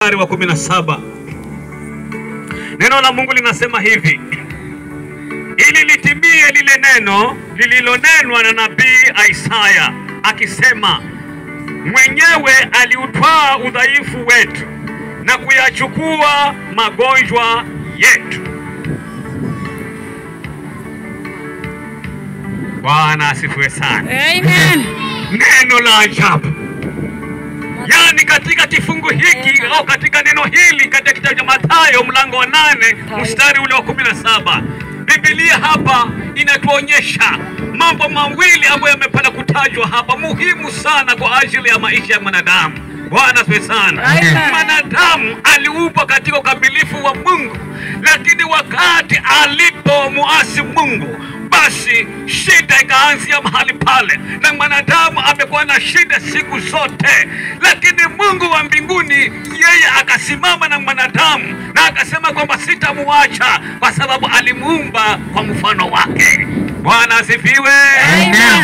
mstari wa 17. Neno la Mungu linasema hivi: ili litimie lile neno lililonenwa na nabii Isaya akisema, mwenyewe aliutwaa udhaifu wetu na kuyachukua magonjwa yetu. Bwana asifiwe sana. Amen. Neno la ajabu. Yani katika kifungu hiki au katika neno hili katika kitabu cha Mathayo mlango wa 8 mstari ule wa 17, Biblia hapa inatuonyesha mambo mawili ambayo yamepata kutajwa hapa muhimu sana kwa ajili ya maisha ya mwanadamu. Bwana asifiwe sana. Mwanadamu aliumbwa katika ukamilifu wa Mungu, lakini wakati alipomuasi Mungu, basi shida ikaanzia mahali pale, na mwanadamu amekuwa na shida siku zote. Lakini Mungu wa mbinguni yeye akasimama na mwanadamu na akasema kwamba sitamuacha, kwa sababu alimuumba kwa mfano wake. Bwana asifiwe.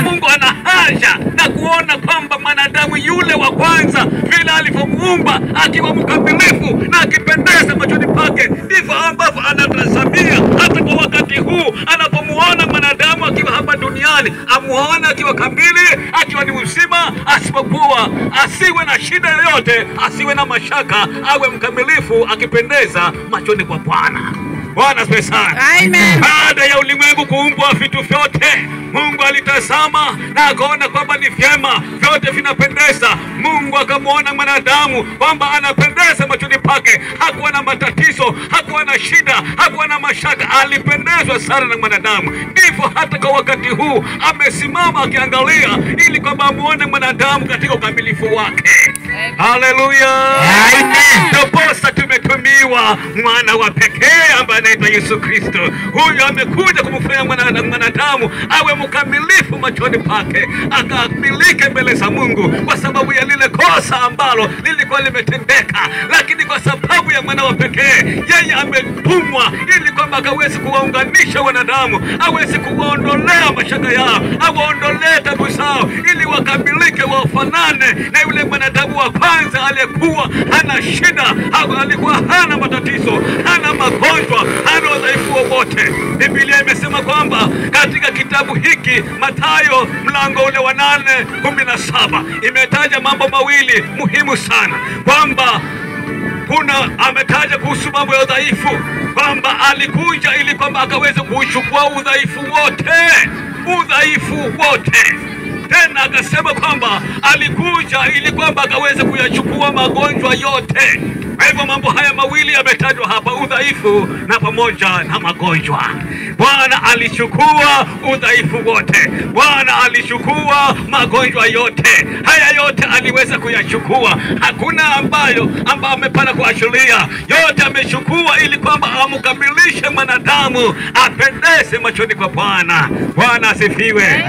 Mungu ana haja na kuona kwamba mwanadamu yule wa kwanza vile alivyomuumba akiwa mkamilifu na akipendeza machoni pake, ndivyo ambavyo anatazamia hata kwa wakati huu anapomuona mwanadamu akiwa hapa duniani, amuone akiwa kamili, akiwa ni mzima, asipokuwa asiwe na shida yoyote, asiwe na mashaka, awe mkamilifu akipendeza machoni kwa Bwana. Bwana asifiwe sana. Amen. Baada ya ulimwengu kuumbwa vitu vyote, Mungu alitazama na akaona kwamba ni vyema, vyote vinapendeza. Mungu akamuona mwanadamu kwamba anapendeza machoni pake, hakuwa na matatizo, hakuwa na shida, hakuwa na mashaka, alipendezwa sana na mwanadamu. Ndivyo hata kwa wakati huu amesimama akiangalia ili kwamba amuone mwanadamu katika ukamilifu wake. Haleluya. Amen. Ndiposa tumetumiwa mwana wa pekee ambaye anaitwa Yesu Kristo. Huyu amekuja kumfanya mwanadamu awe mkamilifu machoni pake, akamilike mbele za Mungu kwa sababu ya lile kosa ambalo lilikuwa limetendeka. Lakini kwa sababu ya mwana wa pekee, yeye ametumwa ili kwamba akaweze kuwaunganisha wanadamu, aweze kuwaondolea mashaka yao, awaondolee tabu zao, ili wakamilike, wafanane na yule mwanadamu wa kwanza aliyekuwa hana shida, alikuwa hana matatizo, hana magonjwa, hana udhaifu wowote. Biblia imesema kwamba katika kitabu hiki Mathayo mlango ule wa 8:17 imetaja mambo mawili muhimu sana, kwamba ametaja kuhusu mambo ya udhaifu, kwamba alikuja ili kwamba akaweze kuchukua udhaifu wote. Tena akasema kwamba alikuja ili kwamba akaweze kuyachukua magonjwa yote. Kwa hivyo mambo haya mawili yametajwa hapa, udhaifu na pamoja na magonjwa. Bwana alichukua udhaifu wote, Bwana alichukua magonjwa yote. Haya yote aliweza kuyachukua, hakuna ambayo amepata kuachilia. Yote amechukua ili kwamba amkamilishe mwanadamu apendeze machoni kwa Bwana. Bwana asifiwe.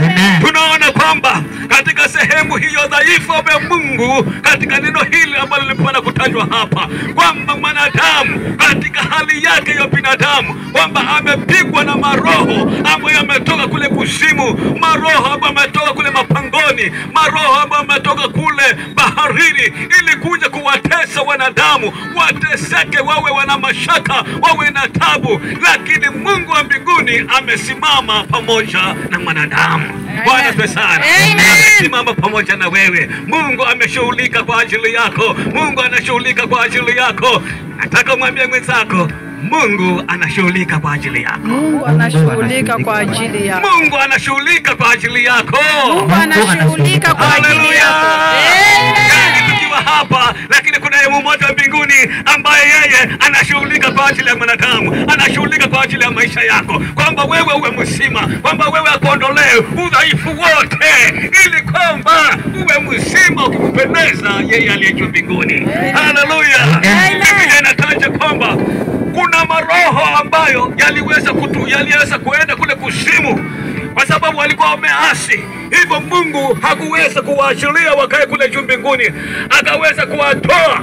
Tunaona kwamba katika sehemu hiyo dhaifu ya Mungu, katika neno hili ambalo limepata kutajwa hapa, kwamba mwanadamu katika hali yake ya binadamu, kwamba amepigwa na maroho ambayo yametoka kule kuzimu, maroho ambayo yametoka kule mapangoni, maroho ambayo yametoka kule baharini, ili kuja kuwatesa wanadamu, wateseke, wawe wana mashaka, wawe na tabu. Lakini Mungu wa mbinguni amesimama pamoja na mwanadamu. Bwana asifiwe sana. Amesimama pamoja na wewe. Mungu ameshughulika kwa ajili yako. Mungu anashughulika kwa ajili yako. Nataka mwambie mwenzako, Mungu anashughulika kwa ajili yako. Mungu anashughulika kwa ajili yako. Mungu anashughulika kwa ajili yako. Mungu anashughulika kwa ajili yako. Tukiwa hapa, lakini kuna yeye mmoja wa mbinguni ambaye yeye anashughulika kwa ajili ya mwanadamu, anashughulika kwa ajili ya maisha yako, kwamba wewe uwe mzima, kwamba wewe akuondolee udhaifu wote, ili kwamba uwe mzima ukipendeza yeye aliye juu mbinguni. Haleluya. Biblia inataja kwamba kuna maroho ambayo yaliweza kuenda kule kuzimu kwa sababu walikuwa wameasi. Hivyo Mungu hakuweza kuwaachilia wakae kule juu mbinguni, akaweza kuwatoa.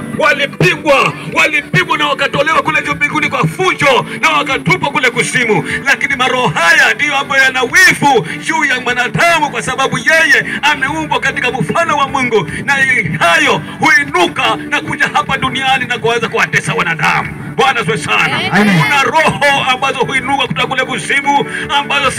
Walipigwa na wakatolewa kule juu mbinguni kwa fujo. fujo na wakatupwa kule kuzimu. Lakini maroho haya ndiyo ambayo yana wivu juu ya mwanadamu, kwa sababu yeye ameumbwa katika mfano wa Mungu, na hayo huinuka na kuja hapa duniani na kuanza kuwatesa wanadamu. Bwana asifiwe sana. Kuna roho ambazo huinuka kutoka kule kuzimu, ambazo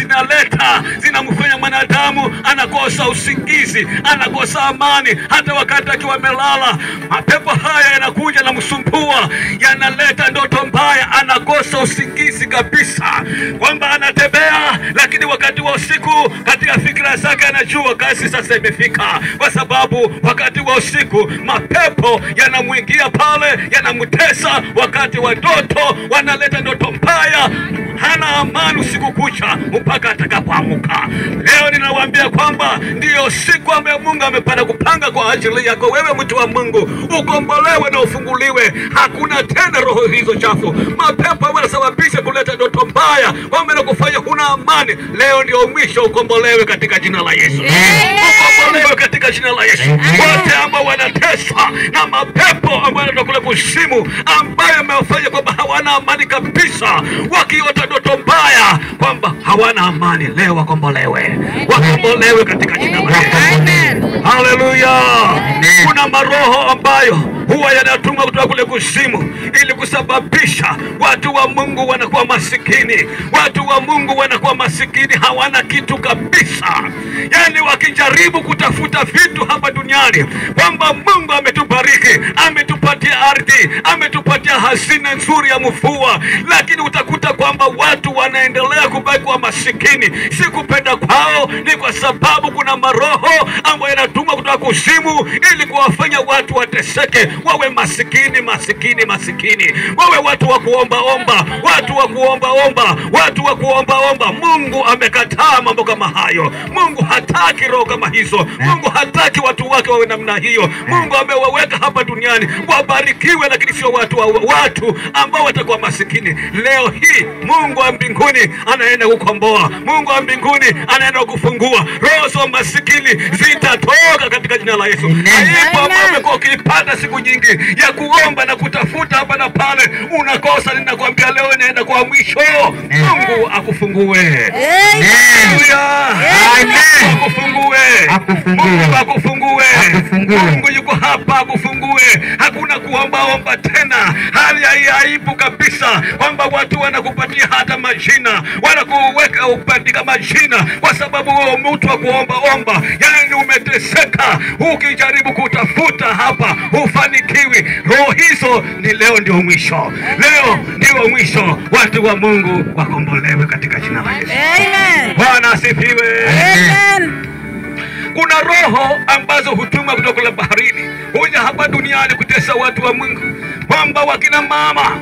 zinamfanya mwanadamu anakosa usingizi, anakosa amani hata wakati akiwa amelala. Mapepo haya yanakuja na msumbua, yanaleta ndoto mbaya, anakosa usingizi kabisa, kwamba anatembea lakini wakati wa usiku katika fikra zake anajua kazi sasa imefika, kwa sababu wakati wa usiku mapepo yanamwingia pale, yanamtesa. Wakati wa ndoto wanaleta ndoto mbaya, hana amani usiku kucha mpaka atakapoamka. Leo ninawaambia kwamba ndiyo siku ambayo Mungu amepanga kupanga kwa ajili yako wewe, mtu wa Mungu, ukombolewe na ufunguliwe. Hakuna tena roho hizo chafu. Mapepo wanasababisha kuleta ndoto mbaya, wamenakufanya huna amani. Leo ndio mwisho, ukombolewe katika jina la Yesu. Ukombolewe katika jina la Yesu. Wote ambao wanateswa na mapepo ambayo wanatoka kule kuzimu, ambayo wamewafanya kwamba hawana amani kabisa, wakiota ndoto mbaya kwamba hawana amani, leo wakombolewe. Wakombolewe katika jina la Yesu. Haleluya. Kuna maroho ambayo huwa yanatumwa kutoka kule kuzimu ili kusababisha watu wa Mungu wanakuwa masikini. Watu wa Mungu wanakuwa masikini, hawana kitu kabisa. Yani wakijaribu kutafuta vitu hapa duniani, kwamba Mungu ametubariki, ametupatia ardhi, ametupatia hazina nzuri ya mvua, lakini utakuta kwamba watu wanaendelea kubaki kuwa masikini. Si kupenda kwao, ni kwa sababu kuna maroho ambayo yanatumwa kutoka kuzimu ili kuwafanya watu wateseke, wawe masikini. Wawe watu wa kuomba-omba, watu wa kuomba-omba. Mungu amekataa mambo kama hayo. Mungu hataki roho kama hizo. Mungu hataki watu wake wawe namna hiyo. Mungu amewaweka hapa duniani wabarikiwe, lakini sio watu ambao watakuwa masikini. Leo hii Mungu wa mbinguni anaenda kukomboa. Mungu wa mbinguni anaenda kufungua. Roho za masikini zitatoka katika jina la Yesu. Hapo ambapo umekuwa ukipata siku nyingi ya kuomba na kutafuta hapa na pale, unakosa, ninakwambia leo inaenda kwa mwisho. Mungu akufungue. Mungu akufungue. Mungu yuko hapa akufungue. Hakuna kuomba tena. Hali ya aibu kabisa kwamba watu wanakupatia hata majina, wanakuweka upandika majina kwa sababu wewe mtu wa kuomba. Yani umeteseka, ukijaribu kutafuta hapa hufanikiwi. Roho hizo ni leo ndio mwisho. Leo ndio mwisho. Watu wa Mungu wakombolewe katika jina la Yesu. Amen. Bwana asifiwe. Amen. Kuna roho ambazo hutuma kutoka kule baharini huja hapa duniani kutesa watu wa Mungu, kwamba wakina mama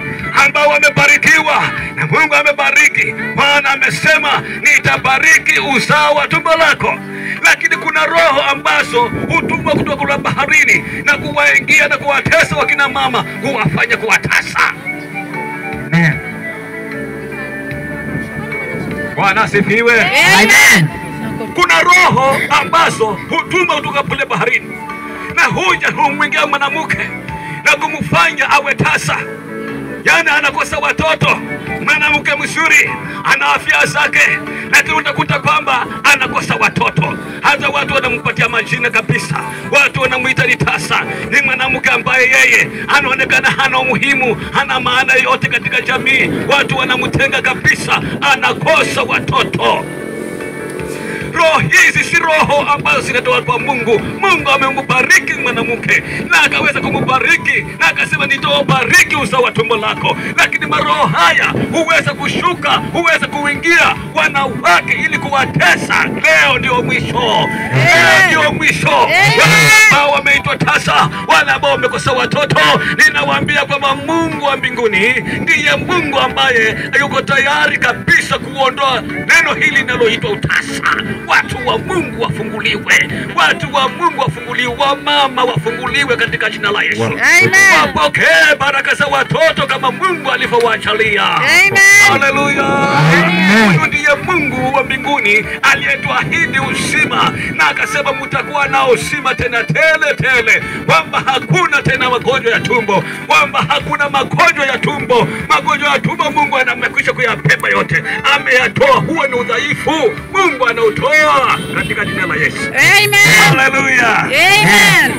ambao wamebarikiwa na Mungu amebariki. Bwana amesema nitabariki uzao wa tumbo lako. Lakini kuna roho ambazo hutumwa kutoka kule baharini na kuwaingia na kuwatesa wakina mama, kuwafanya kuwatasa. Bwana asifiwe. Amen. Kuna roho ambazo hutuma kutoka kule baharini na huja humwingia mwanamke na kumfanya awe tasa. Yani anakosa watoto. Mwanamke mzuri, ana afya zake, lakini utakuta kwamba anakosa watoto. Hata watu wanampatia majina kabisa. Watu wanamuita ni tasa. Ni mwanamke ambaye yeye anaonekana hana umuhimu, hana maana yote katika jamii. Watu wanamtenga kabisa, anakosa watoto. Roho hizi si roho ambazo zinatoka kwa Mungu. Mungu amembariki mwanamke na akaweza kumbariki na akasema nitawabariki uzao wa tumbo lako. Lakini maroho haya huweza kushuka, huweza kuingia wanawake ili kuwatesa. Leo ndio mwisho. Leo ndio mwisho. Wale ambao wameitwa tasa, wale ambao wamekosa watoto, ninawaambia kwamba Mungu wa mbinguni ndiye Mungu ambaye yuko tayari kabisa kuondoa neno hili linaloitwa utasa. Watu wa Mungu wafunguliwe. Watu wa Mungu wafunguliwe. Wamama wafunguliwe katika jina la Yesu. Amen. Wapokee baraka za watoto kama Mungu alivyowajalia. Amen. Haleluya. Huyu ndiye Mungu wa mbinguni aliyetuahidi uzima, na akasema mtakuwa nao uzima tena tele tele, kwamba hakuna tena magonjwa ya tumbo, kwamba hakuna magonjwa ya tumbo. Magonjwa ya tumbo Mungu amekwisha kuyabeba yote, ameyatoa. Huo ni udhaifu, Mungu anautoa katika jina la Yesu. Amen. Haleluya. Amen.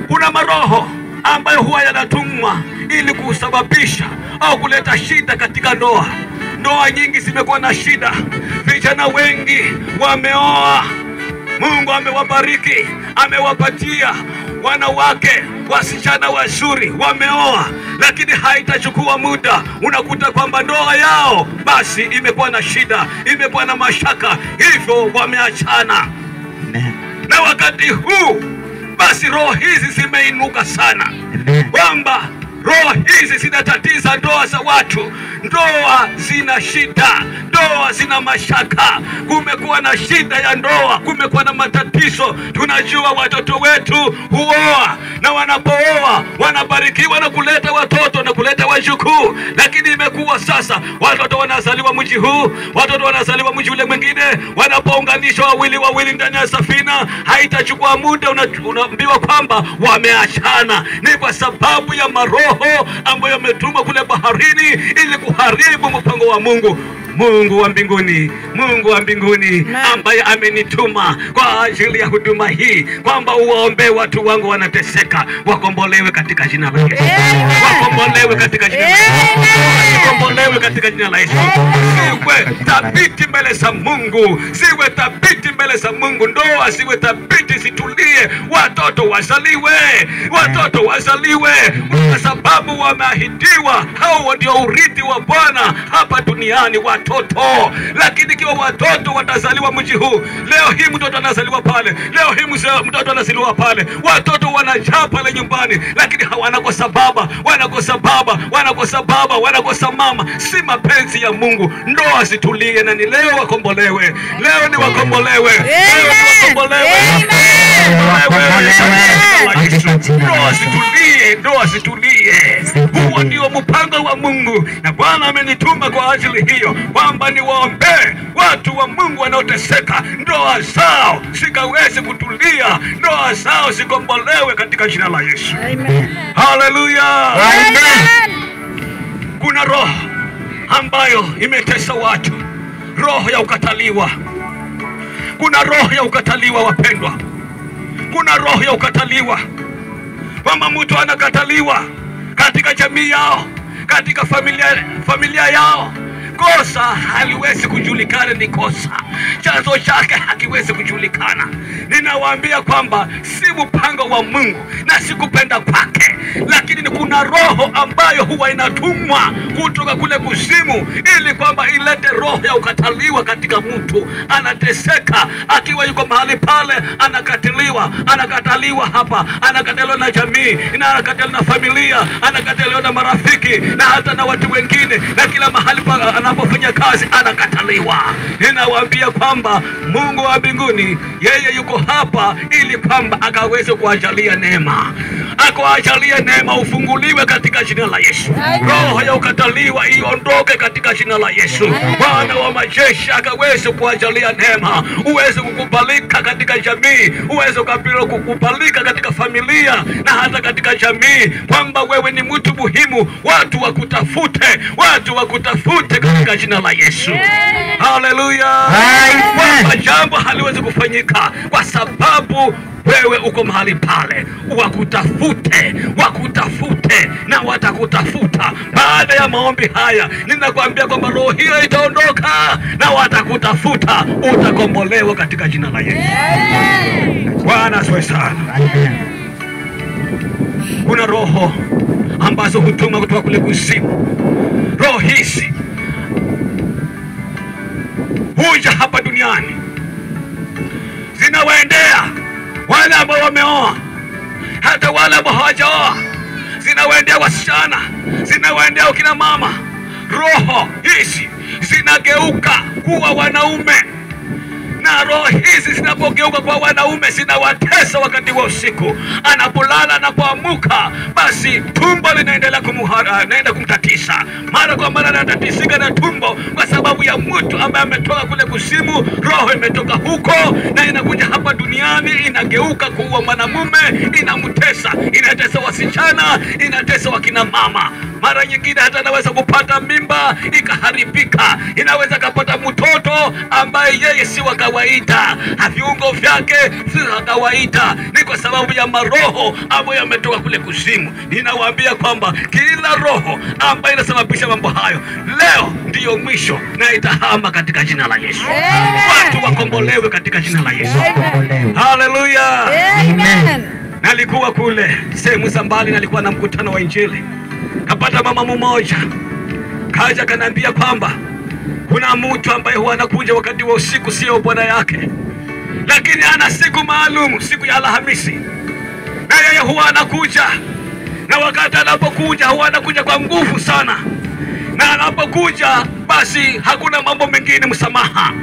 Kuna maroho ambayo huwa yanatumwa ili kusababisha au kuleta shida katika ndoa. Ndoa nyingi zimekuwa na shida. Vijana wengi wameoa, Mungu amewabariki, amewapatia wanawake, wasichana wazuri, wameoa, lakini haitachukua muda unakuta kwamba ndoa yao basi imekuwa na shida, imekuwa na mashaka, hivyo wameachana. Na wakati huu basi roho hizi zimeinuka sana, kwamba roho hizi zinatatiza ndoa za watu. Ndoa zina shida, ndoa zina mashaka, kumekuwa na shida ya ndoa, kumekuwa na matatizo. Tunajua watoto wetu huoa, na wanapooa wanabarikiwa na kuleta watoto na kuleta wajukuu, lakini imekuwa sasa watoto wanazaliwa mji huu, watoto wanazaliwa mji ule mwingine, wanapounganishwa wawili ndani ya safina, haitachukua muda unaambiwa kwamba wameachana. Ni kwa sababu ya maroho ambayo yametumwa kule baharini ili kuharibu mpango wa Mungu. Mungu wa mbinguni, Mungu wa mbinguni ambaye amenituma kwa ajili ya huduma hii, kwamba uwaombee watu wangu wanateseka, wakombolewe katika jina la Yesu. Wakombolewe katika jina la Yesu. Wakombolewe katika jina la Yesu. Siwe thabiti mbele za Mungu, siwe thabiti mbele za Mungu. Ndoa siwe thabiti, situlie, watoto wazaliwe, watoto wazaliwe, kwa sababu wameahidiwa. Hao ndio urithi wa Bwana hapa duniani, watoto. Lakini ikiwa watoto watazaliwa mji huu, leo hii mtoto anazaliwa pale, leo hii mtoto anazaliwa pale, watoto wanajaa pale nyumbani, lakini wanakosa baba, wanakosa baba, wanakosa baba, wanakosa mama. Si mapenzi ya Mungu. Ndoa zitulie, na ni leo wakombolewe, leo ni wakombolewe, leo ni wakombolewe. Ndoa zitulie, ndoa zitulie. Huo ndio mpango wa Mungu, na Bwana amenituma kwa ajili hiyo, kwamba niwaombee watu wa Mungu wanaoteseka, ndoa zao zikaweze kutulia, ndoa zao zikombolewe katika jina la Yesu. Amen. Haleluya. Amen. Kuna roho ambayo imetesa watu, roho ya ukataliwa. Kuna roho ya ukataliwa, wapendwa. Kuna roho ya ukataliwa, kwamba mtu anakataliwa katika jamii yao, katika familia yao. Kosa haliwezi kujulikana ni kosa, chanzo chake hakiwezi kujulikana. Ninawaambia kwamba si mpango wa Mungu na si kupenda kwake, lakini kuna roho ambayo huwa inatumwa kutoka kule kuzimu, ili kwamba ilete roho ya ukataliwa katika mtu. Anateseka akiwa yuko mahali pale, anakataliwa hapa, anakataliwa na jamii, na anakataliwa na familia, anakataliwa na marafiki, na hata na watu wengine, na kila mahali anapofanya kazi anakataliwa. Ninawaambia kwamba Mungu wa mbinguni, yeye yuko hapa ili kwamba akaweze kuajalia neema, akawajalia neema, ufunguliwe katika jina la Yesu. Roho ya ukataliwa iondoke katika jina la Yesu. Bwana wa majeshi akaweze kuajalia neema, uweze kukubalika katika jamii, uweze kukubalika katika familia na hata katika jamii, kwamba wewe ni mtu muhimu, watu wakutafute, watu wakutafute katika jina la Yesu. Haleluya. Kwamba jambo haliwezi kufanyika kwa sababu wewe uko mahali pale. Wakutafute na watakutafuta. Baada ya maombi haya, ninakwambia kwamba roho hiyo itaondoka na watakutafuta, utakombolewa katika jina la Yesu. Bwana asifiwe sana. Kuna roho ambazo hutuma kutoka kule kuzimu. Roho hizi huja hapa duniani, zinawaendea wale ambao wameoa, hata wale ambao hawajaoa. Zinawaendea wasichana, zinawaendea kina mama. Roho hizi zinageuka kuwa wanaume, na roho hizi zinapogeuka kwa wanaume zinawatesa wakati wa usiku. Anapolala, anapoamuka, basi tumbo linaendelea naenda kumtatisa. Mara kwa mara anatatizika na tumbo kwa sababu ya mtu ambaye ametoka kule kuzimu. Roho imetoka huko na inakuja hapa duniani, inageuka kuwa mwanamume, inamtesa, inatesa wasichana, inatesa wakina mama. Mara nyingine hata anaweza kupata mimba ikaharibika, inaweza kupata mtoto ambaye yeye si wa kawaida, viungo vyake si wa kawaida. Ni kwa sababu ya maroho ambayo yametoka kule kuzimu. Ninawaambia kwamba kila roho ambayo inasababisha mambo hayo leo ndiyo mwisho na itahama katika jina la Yesu. Watu wakombolewe katika jina la Yesu. Haleluya. Amen. Nalikuwa kule sehemu za mbali, nalikuwa na mkutano wa Injili. Kapata mama mmoja kaja kanambia kwamba kuna mtu ambaye huwa anakuja wakati wa usiku, sio bwana yake, lakini ana siku maalum, siku ya Alhamisi, na yeye huwa anakuja, na wakati anapokuja huwa anakuja kwa nguvu sana, na anapokuja basi hakuna mambo mengine msamaha,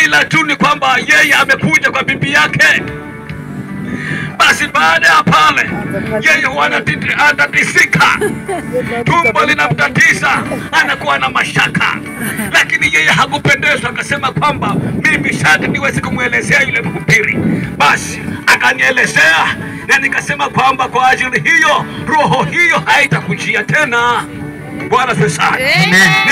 ila tu ni kwamba yeye amekuja kwa bibi yake. Basi baada ya pale yeye huwa anatisika, tumbo linamtatisa, anakuwa na mashaka, lakini yeye hakupendezwa. Akasema kwamba mimi sharti niwezi kumwelezea yule mhubiri. Basi akanielezea na nikasema kwamba kwa ajili hiyo roho hiyo haitakujia tena. Bwana sasa,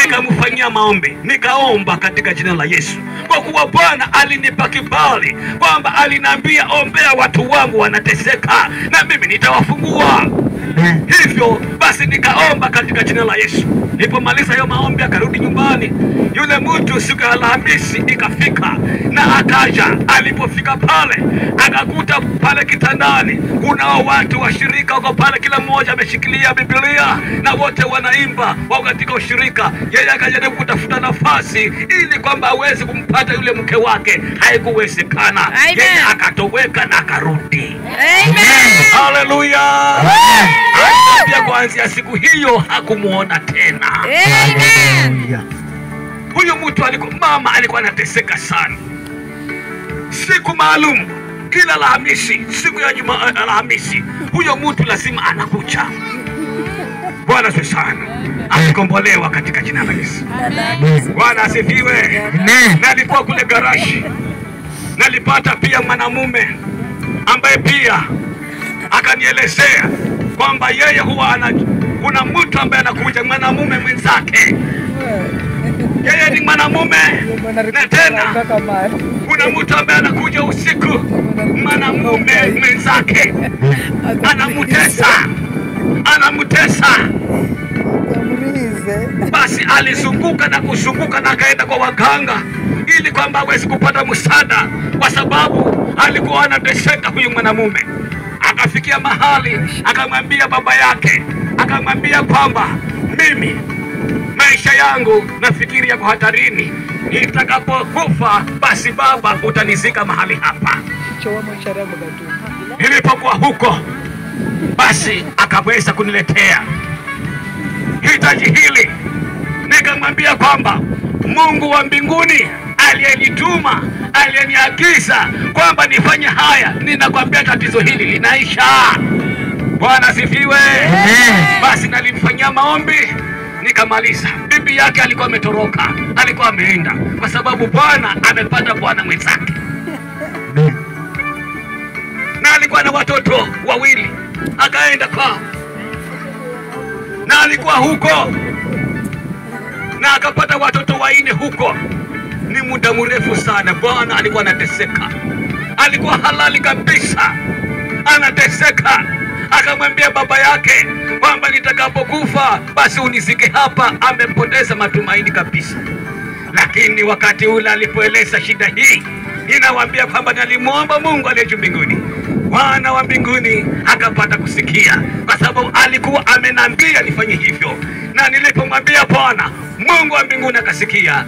nikamfanyia maombi, nikaomba katika jina la Yesu, kwa kuwa Bwana alinipa kibali kwamba aliniambia ombea watu wangu wanateseka na mimi nitawafungua. Hivyo basi nikaomba katika jina la Yesu. Nilipomaliza hiyo maombi akarudi nyumbani. Yule mtu siku ya Alhamisi ikafika na akaja. Alipofika pale akakuta pale kitandani kuna watu washirika wako pale, kila mmoja ameshikilia Biblia na wote wanaimba wao katika ushirika. Yeye akajaribu kutafuta nafasi ili kwamba aweze kumpata yule mke wake, haikuwezekana. Yeye akatoweka na akarudi. Amen. Haleluya. Pia kuanzia siku hiyo hakumuona tena. Amen. Huyo mtu mama alikuwa anateseka sana. Siku maalum kila Alhamisi, siku ya Alhamisi, huyo mtu lazima anakuja. Bwana sana alikombolewa katika jina la Yesu. Bwana asifiwe. Nalikuwa kule garaji, nalipata pia mwanamume ambaye pia akanielezea kwamba yeye huwa kuna mtu ambaye anakuja, mwanamume mwenzake. Yeye ni mwanamume, na tena kuna mtu ambaye anakuja usiku, mwanamume mwenzake anamutesa. Basi alizunguka na kuzunguka na akaenda kwa waganga ili kwamba aweze kupata msaada, kwa sababu alikuwa anateseka huyu mwanamume. Akafikia mahali akamwambia baba yake, akamwambia kwamba mimi maisha yangu nafikiri yako hatarini, nitakapokufa basi baba utanizika mahali hapa. Nilipokuwa huko basi akaweza kuniletea hitaji hili. Nikamwambia kwamba Mungu wa mbinguni aliyenituma, aliyeniagiza kwamba nifanye haya, ninakwambia tatizo hili linaisha. Bwana asifiwe. Basi nalimfanyia maombi, nikamaliza. Bibi yake alikuwa ametoroka, alikuwa ameenda kwa sababu Bwana amepata bwana mwenzake. Na alikuwa na watoto wawili, akaenda kwao na alikuwa huko na akapata watoto 4 huko. Ni muda mrefu sana. Bwana alikuwa anateseka, alikuwa halali kabisa anateseka. Akamwambia baba yake kwamba nitakapokufa basi unizike hapa. Amepoteza matumaini kabisa. Lakini wakati ule alipoeleza shida hii, ninawaambia kwamba nalimuomba Mungu aliye juu mbinguni, Bwana wa mbinguni akapata kusikia, kwa sababu alikuwa amenambia nifanye hivyo. Na nilipomwambia Bwana, Mungu wa mbinguni akasikia,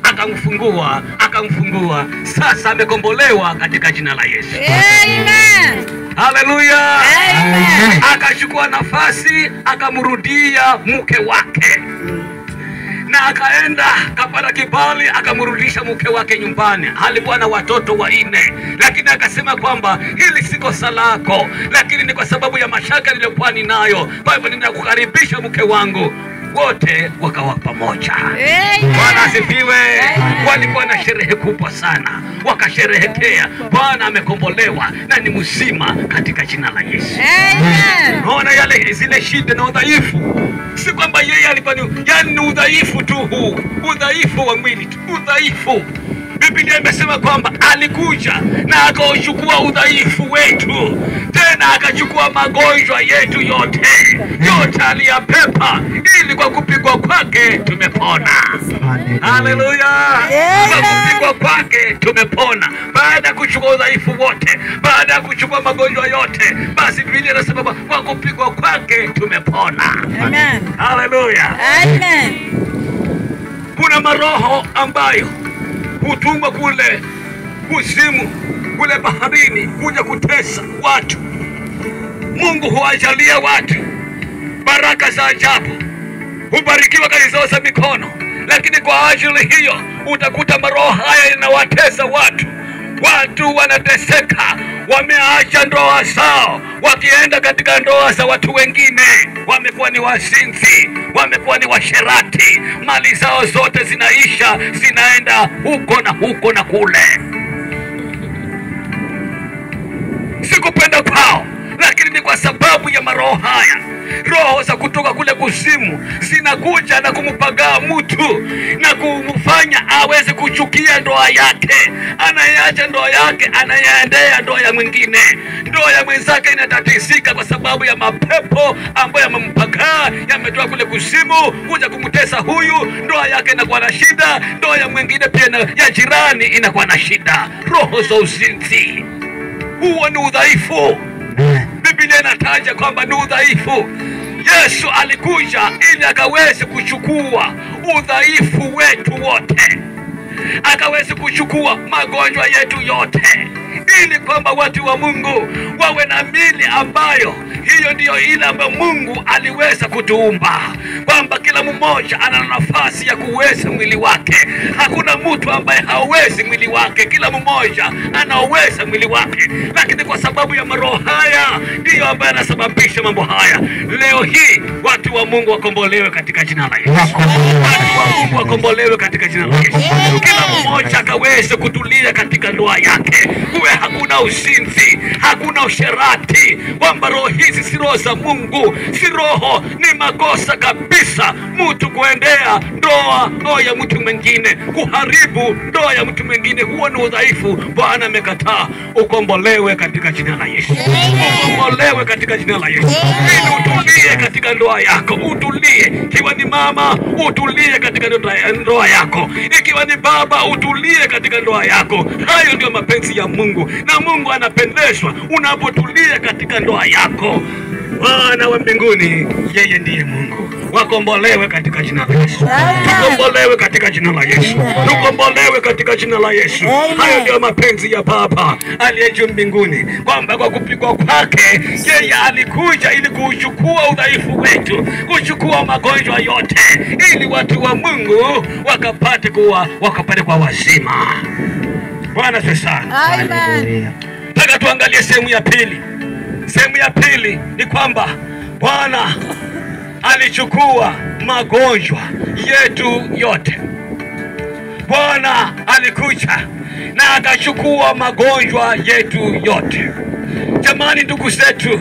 akamfungua. Sasa amekombolewa katika jina la Yesu. Amen. Haleluya. Amen. Akachukua nafasi akamrudia mke wake. na akaenda kapata kibali, akamrudisha mke wake nyumbani. Alikuwa na watoto 4, lakini akasema kwamba hili si kosa lako, lakini ni kwa sababu ya mashaka niliyokuwa ninayo, kwa hivyo ninakukaribisha mke wangu. Wote wakawa pamoja. Bwana asifiwe. Walikuwa na sherehe kubwa sana, wakasherehekea Bwana amekombolewa na ni mzima katika jina la Yesu. Naona yale zile shida na udhaifu, si kwamba yeye alikuwa yani udhaifu tu, huu udhaifu wa mwili tu, udhaifu. Biblia imesema kwamba alikuja na akachukua udhaifu wetu, tena akachukua magonjwa yetu yote aliyapepa, ili kwa kupigwa kwake tumepona. Haleluya. Kwa kupigwa kwake tumepona. Baada ya kuchukua udhaifu wote, baada ya kuchukua magonjwa yote, basi Biblia inasema kwa kupigwa kwake tumepona. Amen. Haleluya. Amen. Kuna maroho ambayo hutumwa kule kuzimu, kule baharini, kuja kutesa watu. Mungu huajalia watu baraka za ajabu, hubarikiwa kazi zao za mikono, lakini kwa ajili hiyo utakuta maroho haya yanawatesa watu. Watu wanateseka, wameacha ndoa zao, wakienda katika ndoa za watu wengine. Wamekuwa ni wazinzi, wamekuwa ni washerati, mali zao zote zinaisha, zinaenda huko na huko na kule. Sikupenda kwao, lakini ni kwa sababu ya maroho haya. Roho za kutoka kule kuzimu zinakuja na kumpagaa mtu na kumfanya aweze kuchukia ndoa yake. Anayeacha ndoa yake, anayeendea ndoa ya mwingine. Ndoa ya mwenzake inatatizika kwa sababu ya mapepo ambayo yamempagaa, yametoka kule kuzimu kuja kumtesa huyu. Ndoa yake inakuwa na shida, ndoa ya mwingine pia ya jirani inakuwa na shida. Roho za uzinzi, huo ni udhaifu. Biblia inataja kwamba ni udhaifu. Yesu alikuja ili akaweze kuchukua udhaifu wetu wote, akaweze kuchukua magonjwa yetu yote, ili kwamba watu wa Mungu wawe na mili ambayo hiyo ndiyo ile ambayo Mungu aliweza kutuumba, kwamba kila mmoja ana nafasi ya kuweza mwili wake. Hakuna mtu ambaye hawezi mwili wake, kila mmoja anaweza mwili wake, lakini kwa sababu ya maroho haya ndiyo ambaye anasababisha mambo haya. Leo hii watu wa Mungu wakombolewe katika jina la Yesu. Watu wa Mungu wakombolewe katika jina la Yesu. Kila mmoja akaweze kutulia katika ndoa yake, kuwe hakuna uzinzi, hakuna usherati, kwamba roho hizi si roho za Mungu, si roho, ni makosa kabisa mtu kuendea ndoa ya mtu mwingine, kuharibu ndoa ya mtu mwingine. Huo ni udhaifu. Bwana amekataa. Ukombolewe katika jina la Yesu. Ukombolewe katika jina la Yesu. Ili utulie katika ndoa yako, utulie. Ikiwa ni mama, utulie katika ndoa yako. Ikiwa ni baba, utulie katika ndoa yako. Hayo ndio mapenzi ya Mungu, na Mungu anapendezwa unapotulia katika ndoa yako. Bwana wa mbinguni, yeye ndiye Mungu. Wakombolewe katika jina la Yesu. Tukombolewe katika jina la Yesu. Tukombolewe katika jina la Yesu. Hayo ndio mapenzi ya Baba aliye juu mbinguni, kwamba kwa kupigwa kwake yeye alikuja ili kuchukua udhaifu wetu, kuchukua magonjwa yote, ili watu wa Mungu wakapate kwa wazima. Bwana sana. Amen. Nataka tuangalie sehemu ya pili. Sehemu ya pili ni kwamba Bwana alichukua magonjwa yetu yote. Bwana alikuja na akachukua magonjwa yetu yote. Jamani, ndugu zetu,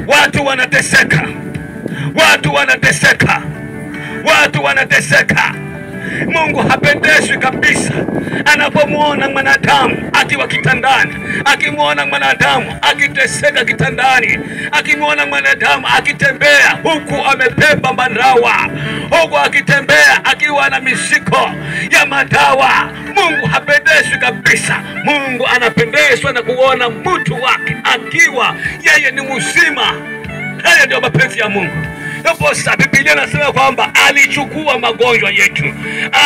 watu wanateseka. Watu wanateseka. Watu wanateseka. Mungu hapendezwi kabisa anapomwona mwanadamu akiwa kitandani, akimwona mwanadamu akiteseka kitandani, akimwona mwanadamu akitembea huku amebeba madawa, huku akitembea akiwa na misiko ya madawa. Mungu hapendezwi kabisa. Mungu anapendezwa na kuona mtu wake akiwa yeye ni mzima. Haya ndio mapenzi ya Mungu. Sasa Biblia inasema kwamba alichukua magonjwa yetu,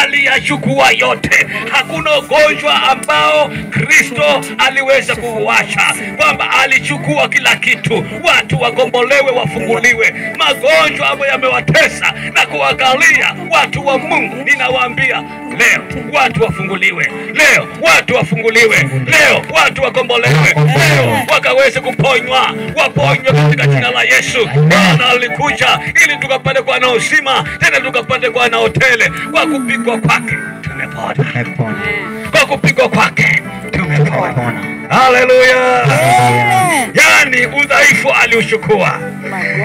aliyachukua yote. Hakuna ugonjwa ambao Kristo aliweza kuuacha, kwamba alichukua kila kitu. Watu wakombolewe, wafunguliwe. Magonjwa ambayo yamewatesa na kuangalia watu wa Mungu. Ninawaambia leo watu wafunguliwe, leo watu wafunguliwe, leo watu wakombolewe, leo wakaweze kuponywa, waponywe katika jina la Yesu. Bwana alikuja ili tukapate kuwa na uzima, tena tukapate kuwa na hotele. Kwa kupigwa kwake tumepona, kwa kupigwa kwake tumepona. Haleluya. Yani udhaifu aliuchukua,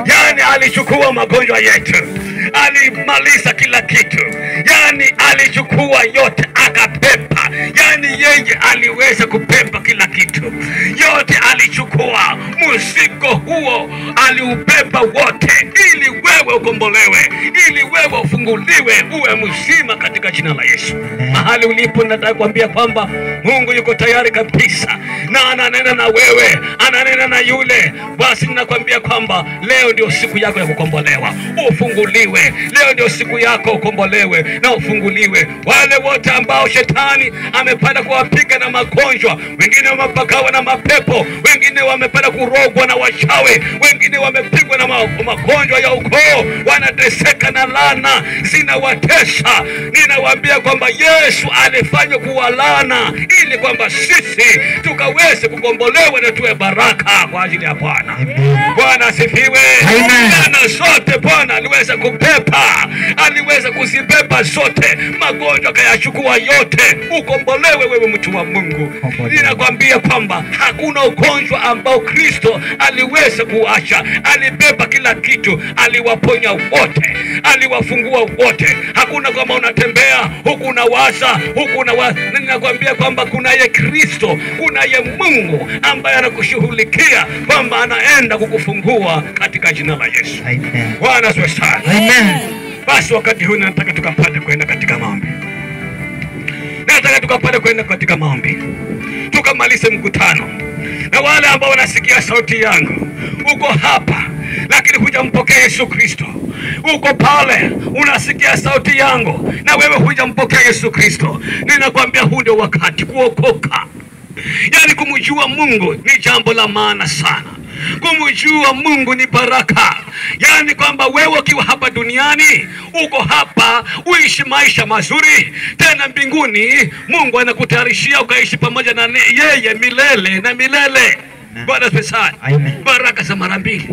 yani alichukua magonjwa yetu, alimaliza kila kitu, yani alichukua yote akabeba. Yani yeye aliweza kubeba kila kitu, yote alichukua. Mzigo huo aliubeba wote, ili wewe ukombolewe, ili wewe ufunguliwe, uwe mzima katika jina la Yesu. Mahali ulipo nataka kuambia kwamba Mungu yuko tayari kabisa, na ananena na wewe, ananena na yule. Basi ninakwambia kwamba leo ndio siku yako ya kukombolewa, ufunguliwe. Leo ndio siku yako ukombolewe na ufunguliwe. Wale wote ambao shetani amepata kuwapiga na magonjwa, wengine wamepakawa na mapepo, wengine wamepata kurogwa na wachawi, wengine wamepigwa na magonjwa ya ukoo, wanateseka na laana zinawatesa. Ninawaambia kwamba Yesu alifanya kuwa laana ili kwamba sisi tukaweze kukombolewa na tuwe baraka kwa ajili ya Bwana. Bwana asifiwe. Laana zote Bwana aliweza kubeba, aliweza kuzibeba zote, magonjwa kayachukua yote. Ukombolewe wewe mtu wa Mungu. Ninakwambia kwamba hakuna ugonjwa ambao Kristo aliweza kuacha. Alibeba kila kitu, aliwaponya wote, aliwafungua wote. Hakuna kama unatembea huku unawaza, huku unawaza. Ninakwambia kwamba kunaye Kristo, kunaye Mungu ambaye anakushughulikia, kwamba anaenda kukufungua katika jina la Yesu. Bwana asifiwe sana. Basi wakati huu nataka tukapate kwenda katika maombi. Nataka tukapate kwenda katika maombi, tukamalize mkutano. Na wale ambao wanasikia sauti yangu, uko hapa lakini hujampokea Yesu Kristo, uko pale unasikia sauti yangu na wewe hujampokea Yesu Kristo, ninakwambia huu ndio wakati kuokoka. Yani kumjua Mungu ni jambo la maana sana. Kumjua Mungu ni baraka. Yani kwamba wewe ukiwa hapa duniani, uko hapa uishi maisha mazuri, tena mbinguni Mungu anakutayarishia ukaishi pamoja na yeye milele na milele. Bwana asifiwe sana. Baraka za mara mbili.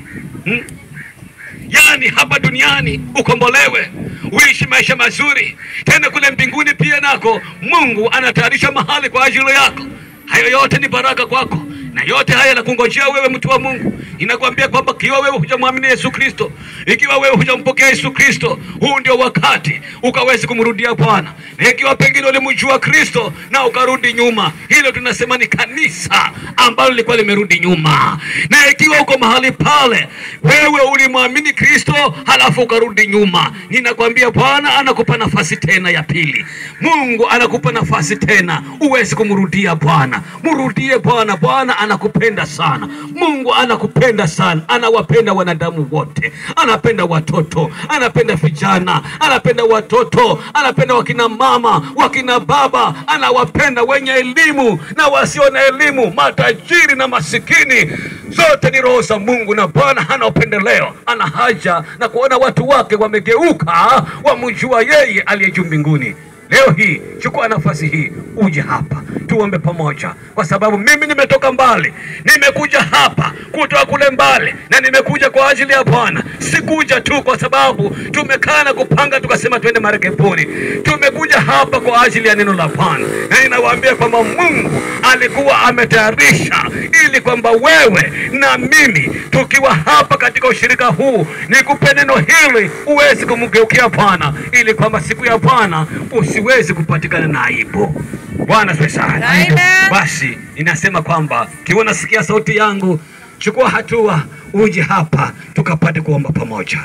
Yani hapa duniani ukombolewe, uishi maisha mazuri, tena kule mbinguni pia nako Mungu anatayarisha mahali kwa ajili yako. Hayo yote ni baraka kwako, na yote haya nakungojea wewe mtu wa Mungu. Inakwambia kwamba ikiwa wewe hujamwamini Yesu Kristo, ikiwa wewe hujampokea Yesu Kristo, huu ndio wakati ukaweze kumrudia Bwana. Na ikiwa pengine ulimjua Kristo na ukarudi nyuma, hilo tunasema ni kanisa ambalo lilikuwa limerudi nyuma. Na ikiwa uko mahali pale wewe ulimwamini Kristo halafu ukarudi nyuma, ninakwambia Bwana anakupa nafasi tena ya pili. Mungu anakupa nafasi tena uweze kumrudia Bwana. Mrudie Bwana. Bwana anakupenda sana. Mungu anakupenda sana. Anawapenda wanadamu wote. Anapenda watoto, anapenda vijana, anapenda watoto, anapenda wakina mama, wakina baba, anawapenda wenye elimu na wasio na elimu, matajiri na masikini. Zote ni roho za Mungu, na Bwana hana upendeleo. Ana haja na kuona watu wake wamegeuka, wamjua yeye aliye juu mbinguni. Leo hii chukua nafasi hii, uje hapa tuombe pamoja, kwa sababu mimi nimetoka mbali, nimekuja hapa kutoka kule mbali, na nimekuja kwa ajili ya Bwana. Sikuja tu kwa sababu tumekaa na kupanga tukasema twende marekebuni. Tumekuja hapa kwa ajili ya neno la Bwana, na ninawaambia kwamba Mungu alikuwa ametayarisha ili kwamba wewe na mimi tukiwa hapa katika ushirika huu, nikupe neno hili uweze kumgeukia Bwana, ili kwamba siku ya Bwana usiwezi kupatikana na aibu. Bwana asifiwe sana. Basi ninasema kwamba kiwa nasikia sauti yangu, chukua hatua uje hapa tukapate kuomba pamoja.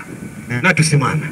Na tusimame.